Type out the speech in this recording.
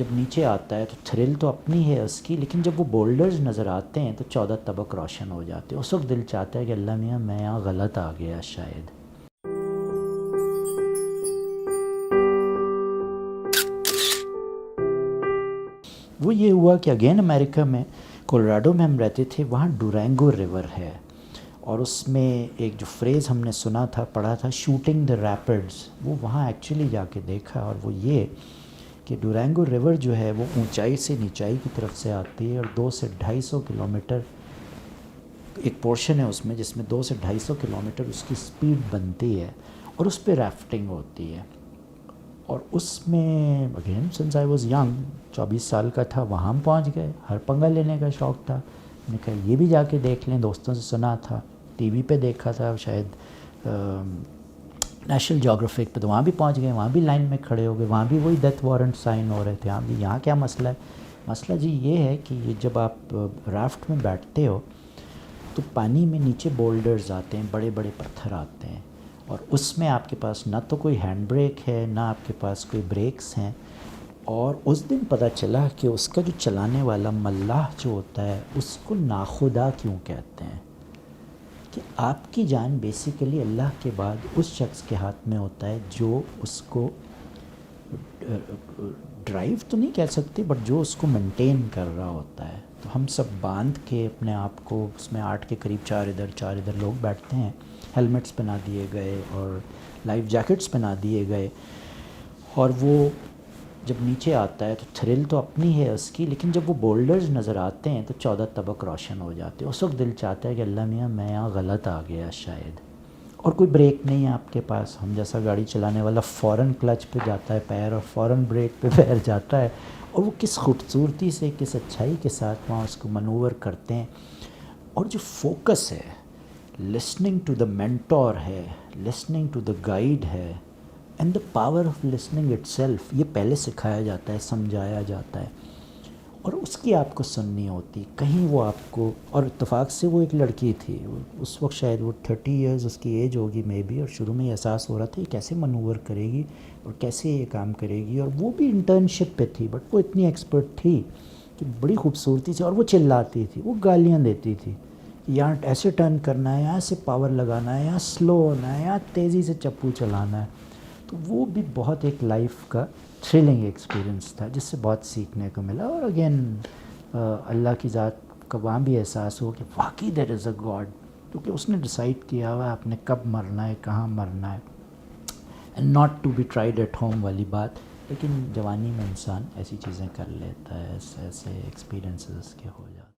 جب نیچے آتا ہے تو تھرل تو اپنی ہے اس کی، لیکن جب وہ بولڈرز نظر آتے ہیں تو 14 طبق روشن ہو جاتے ہیں. اس وقت دل چاہتا ہے کہ اللہ میاں میں یہاں غلط آ گیا شاید. وہ یہ ہوا کہ اگین امریکہ میں کولراڈو میں ہم رہتے تھے، وہاں ڈورینگو ریور ہے، اور اس میں ایک جو فریز ہم نے سنا تھا، پڑھا تھا، شوٹنگ دا ریپڈز، وہ وہاں ایکچولی جا کے دیکھا. اور وہ یہ کہ ڈورینگو ریور جو ہے وہ اونچائی سے نیچائی کی طرف سے آتی ہے، اور 200 سے 250 کلومیٹر ایک پورشن ہے اس میں جس میں 200 سے 250 کلومیٹر اس کی سپیڈ بنتی ہے، اور اس پہ ریفٹنگ ہوتی ہے. اور اس میں again since I was young, 24 سال کا تھا، وہاں ہم پہنچ گئے. ہر پنگا لینے کا شوق تھا، میں نے کہا یہ بھی جا کے دیکھ لیں. دوستوں سے سنا تھا، ٹی وی پہ دیکھا تھا شاید نیشنل جیوگرافک پہ، تو وہاں بھی پہنچ گئے. وہاں بھی لائن میں کھڑے ہو گئے، وہاں بھی وہی ڈیتھ وارنٹ سائن ہو رہے تھے. ہاں بھی یہاں کیا مسئلہ ہے؟ مسئلہ جی یہ ہے کہ یہ جب آپ رافٹ میں بیٹھتے ہو تو پانی میں نیچے بولڈرز آتے ہیں، بڑے بڑے پتھر آتے ہیں، اور اس میں آپ کے پاس نہ تو کوئی ہینڈ بریک ہے، نہ آپ کے پاس کوئی بریکس ہیں. اور اس دن پتہ چلا کہ اس کا جو چلانے والا ملاح جو ہوتا ہے اس کو ناخدا کیوں کہتے ہیں، کہ آپ کی جان بیسیکلی اللہ کے بعد اس شخص کے ہاتھ میں ہوتا ہے جو اس کو ڈرائیو تو نہیں کہہ سکتے، بٹ جو اس کو مینٹین کر رہا ہوتا ہے. تو ہم سب باندھ کے اپنے آپ کو اس میں 8 کے قریب 4 ادھر لوگ بیٹھتے ہیں، ہیلمٹس پہنا دیے گئے اور لائف جیکٹس پہنا دیے گئے. اور وہ جب نیچے آتا ہے تو تھرل تو اپنی ہے اس کی، لیکن جب وہ بولڈرز نظر آتے ہیں تو 14 طبق روشن ہو جاتے ہیں. اس وقت دل چاہتا ہے کہ اللہ میاں میں یہاں غلط آ گیا شاید. اور کوئی بریک نہیں ہے آپ کے پاس، ہم جیسا گاڑی چلانے والا فوراً کلچ پہ جاتا ہے پیر، اور فوراً بریک پہ پیر جاتا ہے. اور وہ کس خوبصورتی سے، کس اچھائی کے ساتھ وہاں اس کو منور کرتے ہیں. اور جو فوکس ہے، لسننگ ٹو دا مینٹور ہے، لسننگ ٹو دا گائیڈ ہے، and the power of listening it self, یہ پہلے سکھایا جاتا ہے، سمجھایا جاتا ہے، اور اس کی آپ کو سننی ہوتی. کہیں وہ آپ کو، اور اتفاق سے وہ ایک لڑکی تھی، اس وقت شاید وہ 30 ایئرز اس کی ایج ہوگی مے بی، اور شروع میں یہ احساس ہو رہا تھا یہ کیسے منور کرے گی اور کیسے یہ کام کرے گی. اور وہ بھی انٹرنشپ پہ تھی، بٹ وہ اتنی ایکسپرٹ تھی کہ بڑی خوبصورتی سے، اور وہ چلاتی تھی، وہ گالیاں دیتی تھی، یہاں ایسے ٹرن کرنا ہے، یہاں سے پاور لگانا ہے، یہاں سلو ہونا ہے، یہاں تیزی سے چپو چلانا ہے. تو وہ بھی بہت ایک لائف کا تھرلنگ ایکسپیرینس تھا جس سے بہت سیکھنے کو ملا. اور اگین اللہ کی ذات کا وہاں بھی احساس ہو کہ واقعی دیر از اے گاڈ، کیونکہ اس نے ڈیسائیڈ کیا ہوا ہے آپ نے کب مرنا ہے، کہاں مرنا ہے، and not to be tried at home والی بات. لیکن جوانی میں انسان ایسی چیزیں کر لیتا ہے، ایسے ایکسپیرینسز کے ہو جاتے ہیں.